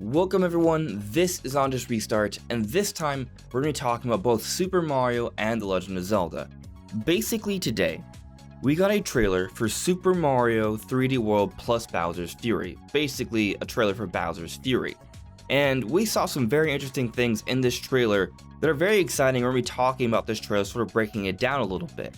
Welcome everyone, this is On Just Restart, and this time we're going to be talking about both Super Mario and The Legend of Zelda. Basically today, we got a trailer for Super Mario 3D World plus Bowser's Fury, basically a trailer for Bowser's Fury. And we saw some very interesting things in this trailer that are very exciting. We're going to be talking about this trailer, sort of breaking it down a little bit.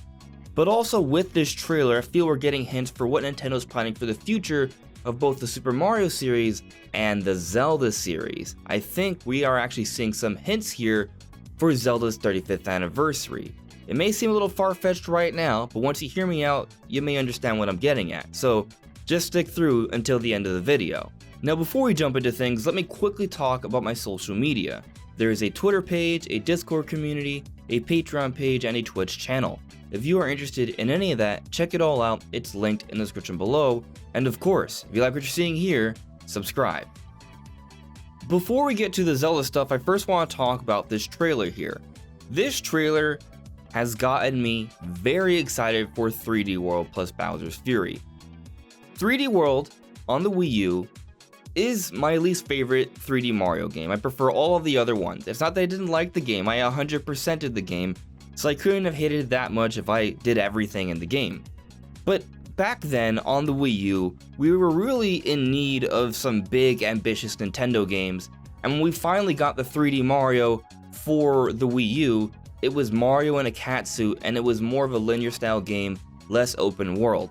But also with this trailer, I feel we're getting hints for what Nintendo's planning for the future of both the Super Mario series and the Zelda series. I think we are actually seeing some hints here for Zelda's 35th anniversary. It may seem a little far-fetched right now, but once you hear me out, you may understand what I'm getting at. So just stick through until the end of the video. Now before we jump into things, let me quickly talk about my social media. There is a Twitter page, a Discord community, a Patron page, and a Twitch channel. If you are interested in any of that, check it all out, it's linked in the description below, and of course, if you like what you're seeing here, subscribe. Before we get to the Zelda stuff, I first want to talk about this trailer here. This trailer has gotten me very excited for 3D World plus Bowser's Fury. 3D World on the Wii U is my least favorite 3D Mario game. I prefer all of the other ones. It's not that I didn't like the game, I 100%ed the game, so I couldn't have hated it that much if I did everything in the game. But back then, on the Wii U, we were really in need of some big, ambitious Nintendo games, and when we finally got the 3D Mario for the Wii U, it was Mario in a cat suit, and it was more of a linear style game, less open world.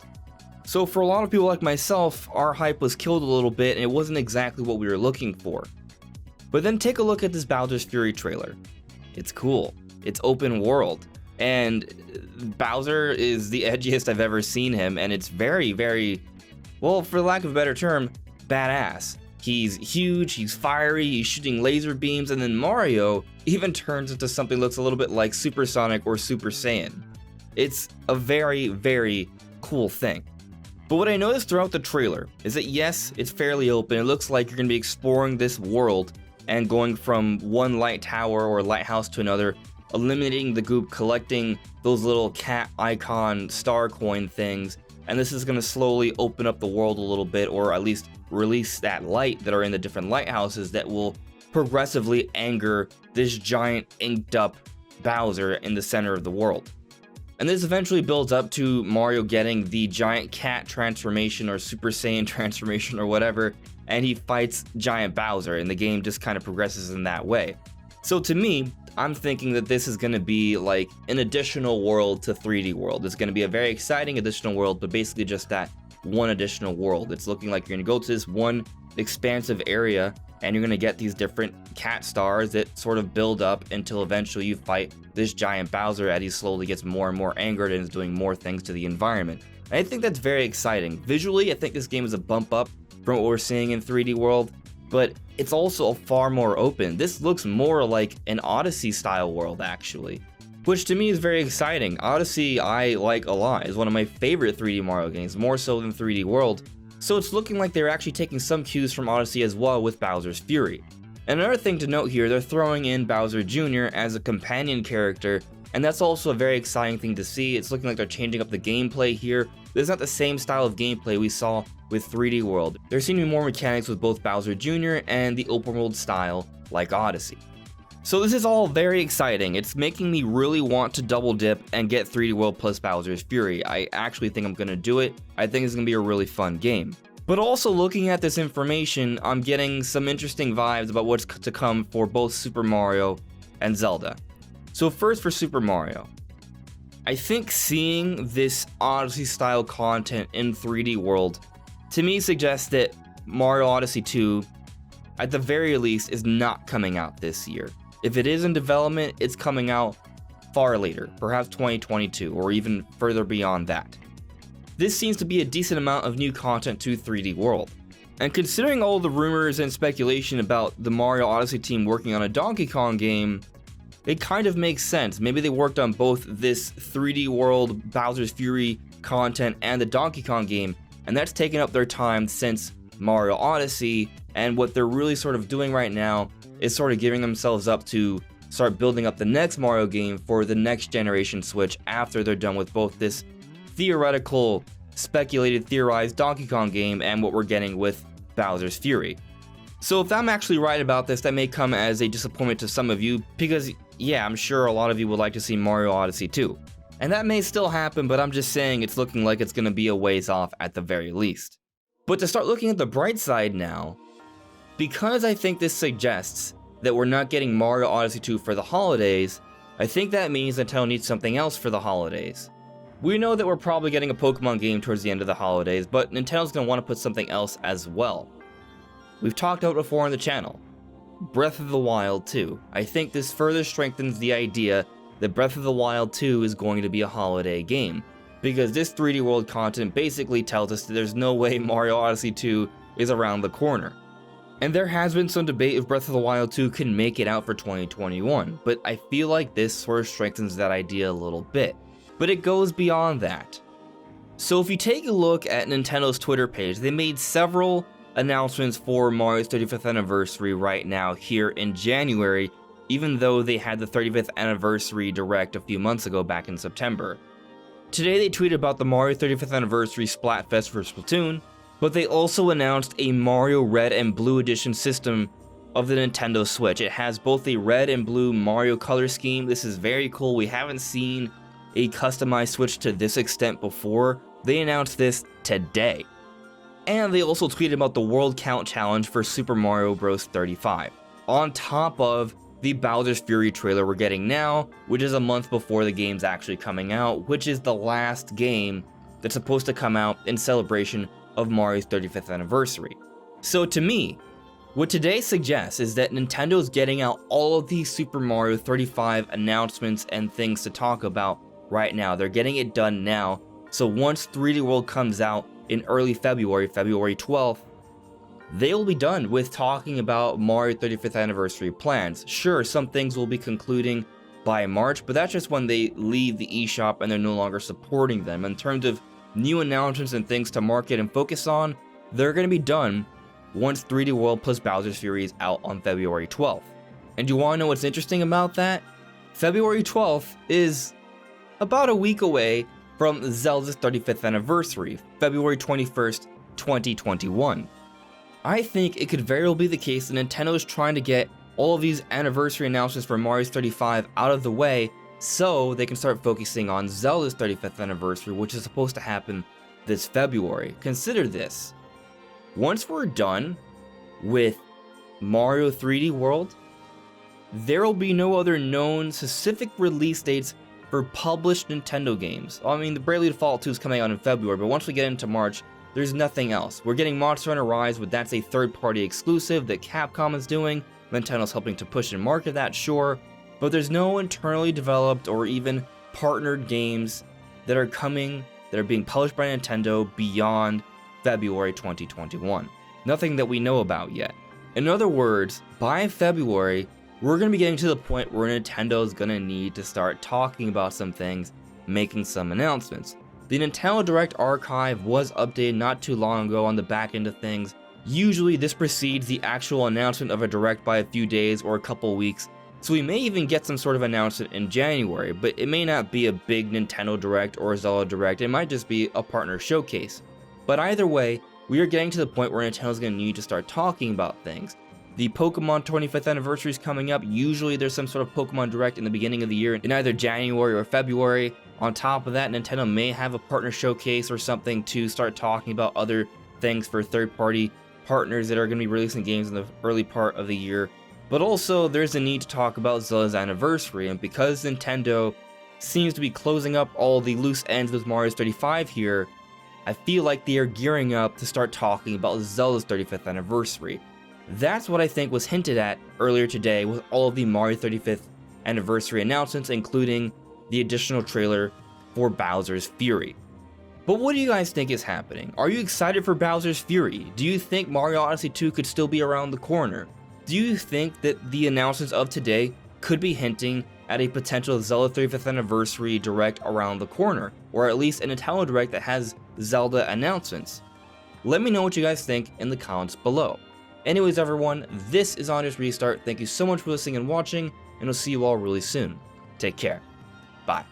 So for a lot of people like myself, our hype was killed a little bit, and it wasn't exactly what we were looking for. But then take a look at this Bowser's Fury trailer. It's cool. It's open world, and Bowser is the edgiest I've ever seen him, and it's very, well, for lack of a better term, badass. He's huge, he's fiery, he's shooting laser beams, and then Mario even turns into something that looks a little bit like Super Sonic or Super Saiyan. It's a very cool thing. But what I noticed throughout the trailer is that yes, it's fairly open. It looks like you're going to be exploring this world and going from one light tower or lighthouse to another, eliminating the goop, collecting those little cat icon star coin things, and this is going to slowly open up the world a little bit, or at least release that light that are in the different lighthouses that will progressively anger this giant inked up Bowser in the center of the world. And this eventually builds up to Mario getting the giant cat transformation or Super Saiyan transformation or whatever, and he fights giant Bowser, and the game just kind of progresses in that way. So to me, I'm thinking that this is going to be like an additional world to 3D World. It's going to be a very exciting additional world, but basically just that one additional world. It's looking like you're going to go to this one expansive area, and you're going to get these different cat stars that sort of build up until eventually you fight this giant Bowser as he slowly gets more and more angered and is doing more things to the environment. And I think that's very exciting. Visually, I think this game is a bump up from what we're seeing in 3D World, but it's also far more open. This looks more like an Odyssey style world actually, which to me is very exciting. Odyssey I like a lot, is one of my favorite 3D Mario games, more so than 3D World. So it's looking like they're actually taking some cues from Odyssey as well with Bowser's Fury. And another thing to note here, they're throwing in Bowser Jr. as a companion character, and that's also a very exciting thing to see. It's looking like they're changing up the gameplay here. This is not the same style of gameplay we saw with 3D World. There seem to be more mechanics with both Bowser Jr. and the open world style like Odyssey. So this is all very exciting. It's making me really want to double dip and get 3D World plus Bowser's Fury. I actually think I'm going to do it. I think it's going to be a really fun game. But also looking at this information, I'm getting some interesting vibes about what's to come for both Super Mario and Zelda. So first for Super Mario. I think seeing this Odyssey style content in 3D World to me suggests that Mario Odyssey 2, at the very least, is not coming out this year. If it is in development, it's coming out far later, perhaps 2022 or even further beyond that. This seems to be a decent amount of new content to 3D World. And considering all the rumors and speculation about the Mario Odyssey team working on a Donkey Kong game, it kind of makes sense. Maybe they worked on both this 3D World Bowser's Fury content and the Donkey Kong game, and that's taken up their time since Mario Odyssey, and what they're really sort of doing right now is sort of giving themselves up to start building up the next Mario game for the next generation Switch after they're done with both this theorized Donkey Kong game and what we're getting with Bowser's Fury. So if I'm actually right about this, that may come as a disappointment to some of you, because yeah, I'm sure a lot of you would like to see Mario Odyssey 2. And that may still happen, but I'm just saying it's looking like it's going to be a ways off at the very least. But to start looking at the bright side now, because I think this suggests that we're not getting Mario Odyssey 2 for the holidays, I think that means Nintendo needs something else for the holidays. We know that we're probably getting a Pokemon game towards the end of the holidays, but Nintendo's going to want to put something else as well. We've talked about it before on the channel. Breath of the Wild 2. I think this further strengthens the idea that Breath of the Wild 2 is going to be a holiday game, because this 3D World content basically tells us that there's no way Mario Odyssey 2 is around the corner. And there has been some debate if Breath of the Wild 2 can make it out for 2021, but I feel like this sort of strengthens that idea a little bit. But it goes beyond that. So if you take a look at Nintendo's Twitter page, they made several announcements for Mario's 35th anniversary right now here in January, even though they had the 35th anniversary direct a few months ago back in September. Today they tweeted about the Mario 35th anniversary Splatfest for Splatoon, but they also announced a Mario Red and Blue Edition system of the Nintendo Switch. It has both a red and blue Mario color scheme. This is very cool. We haven't seen a customized Switch to this extent before. They announced this today. And they also tweeted about the World Count Challenge for Super Mario Bros. 35, on top of the Bowser's Fury trailer we're getting now, which is a month before the game's actually coming out, which is the last game that's supposed to come out in celebration of Mario's 35th anniversary. So to me, what today suggests is that Nintendo is getting out all of these Super Mario 35 announcements and things to talk about right now. They're getting it done now, so once 3D World comes out in early February, February 12th, they'll be done with talking about Mario 35th anniversary plans. Sure, some things will be concluding by March, but that's just when they leave the eShop and they're no longer supporting them. In terms of new announcements and things to market and focus on, they're going to be done once 3D World plus Bowser's Fury is out on February 12th. And you want to know what's interesting about that? February 12th is about a week away from Zelda's 35th anniversary, February 21st, 2021. I think it could very well be the case that Nintendo is trying to get all of these anniversary announcements for Mario's 35 out of the way so they can start focusing on Zelda's 35th anniversary, which is supposed to happen this February. Consider this. Once we're done with Mario 3D World, there will be no other known specific release dates for published Nintendo games. I mean, the Bravely Default 2 is coming out in February, but once we get into March, there's nothing else. We're getting Monster Hunter Rise, but that's a third-party exclusive that Capcom is doing. Nintendo's helping to push and market that, sure, but there's no internally developed or even partnered games that are coming, that are being published by Nintendo beyond February 2021. Nothing that we know about yet. In other words, by February, we're going to be getting to the point where Nintendo is going to need to start talking about some things, making some announcements. The Nintendo Direct archive was updated not too long ago on the back end of things. Usually this precedes the actual announcement of a Direct by a few days or a couple weeks, so we may even get some sort of announcement in January, but it may not be a big Nintendo Direct or a Zelda Direct, it might just be a partner showcase. But either way, we are getting to the point where Nintendo's going to need to start talking about things. The Pokemon 25th anniversary is coming up. Usually there's some sort of Pokemon Direct in the beginning of the year in either January or February. On top of that, Nintendo may have a partner showcase or something to start talking about other things for third-party partners that are going to be releasing games in the early part of the year. But also, there's a need to talk about Zelda's anniversary, and because Nintendo seems to be closing up all the loose ends with Mario's 35 here, I feel like they are gearing up to start talking about Zelda's 35th anniversary. That's what I think was hinted at earlier today with all of the Mario 35th anniversary announcements, including the additional trailer for Bowser's Fury. But what do you guys think is happening? Are you excited for Bowser's Fury? Do you think Mario Odyssey 2 could still be around the corner? Do you think that the announcements of today could be hinting at a potential Zelda 35th anniversary Direct around the corner, or at least a Nintendo Direct that has Zelda announcements? Let me know what you guys think in the comments below. Anyways everyone, this is On Just Restart. Thank you so much for listening and watching, and I'll see you all really soon. Take care. Bye.